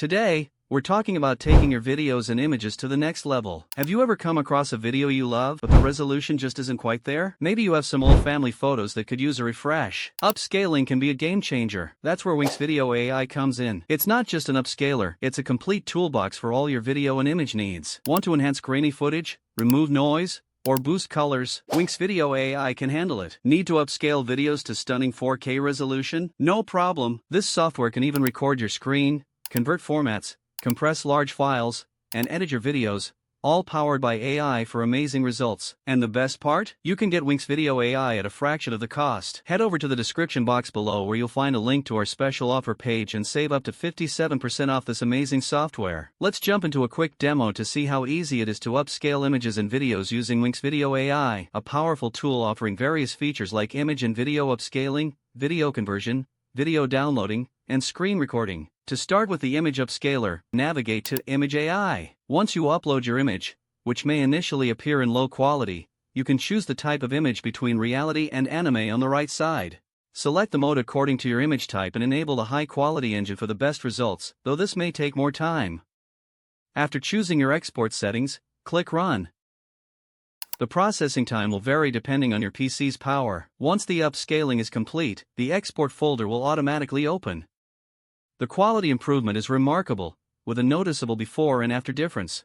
Today, we're talking about taking your videos and images to the next level. Have you ever come across a video you love, but the resolution just isn't quite there? Maybe you have some old family photos that could use a refresh. Upscaling can be a game changer. That's where Winxvideo AI comes in. It's not just an upscaler, it's a complete toolbox for all your video and image needs. Want to enhance grainy footage, remove noise, or boost colors? Winxvideo AI can handle it. Need to upscale videos to stunning 4K resolution? No problem. This software can even record your screen, convert formats, compress large files, and edit your videos, all powered by AI for amazing results. And the best part? You can get Winxvideo AI at a fraction of the cost. Head over to the description box below where you'll find a link to our special offer page and save up to 57% off this amazing software. Let's jump into a quick demo to see how easy it is to upscale images and videos using Winxvideo AI, a powerful tool offering various features like image and video upscaling, video conversion, video downloading, and screen recording. To start with the image upscaler, navigate to Image AI. Once you upload your image, which may initially appear in low quality, you can choose the type of image between reality and anime on the right side. Select the mode according to your image type and enable the high-quality engine for the best results, though this may take more time. After choosing your export settings, click Run. The processing time will vary depending on your PC's power. Once the upscaling is complete, the export folder will automatically open. The quality improvement is remarkable, with a noticeable before and after difference.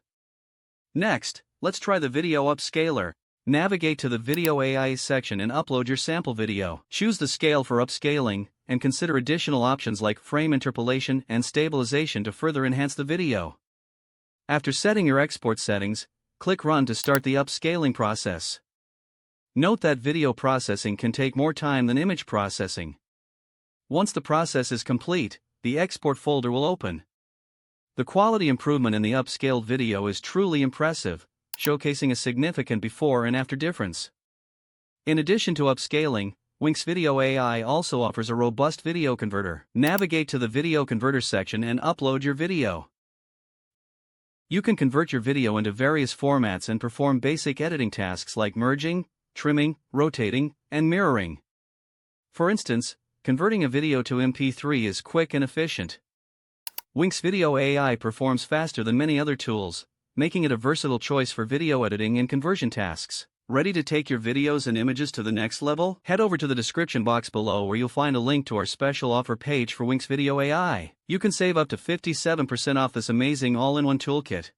Next, let's try the video upscaler. Navigate to the Video AI section and upload your sample video. Choose the scale for upscaling, and consider additional options like frame interpolation and stabilization to further enhance the video. After setting your export settings, click Run to start the upscaling process. Note that video processing can take more time than image processing. Once the process is complete, the export folder will open. The quality improvement in the upscaled video is truly impressive, showcasing a significant before and after difference. In addition to upscaling, Winxvideo AI also offers a robust video converter. Navigate to the Video Converter section and upload your video. You can convert your video into various formats and perform basic editing tasks like merging, trimming, rotating, and mirroring. For instance, converting a video to MP3 is quick and efficient. Winxvideo AI performs faster than many other tools, making it a versatile choice for video editing and conversion tasks. Ready to take your videos and images to the next level? Head over to the description box below where you'll find a link to our special offer page for Winxvideo AI. You can save up to 57% off this amazing all-in-one toolkit.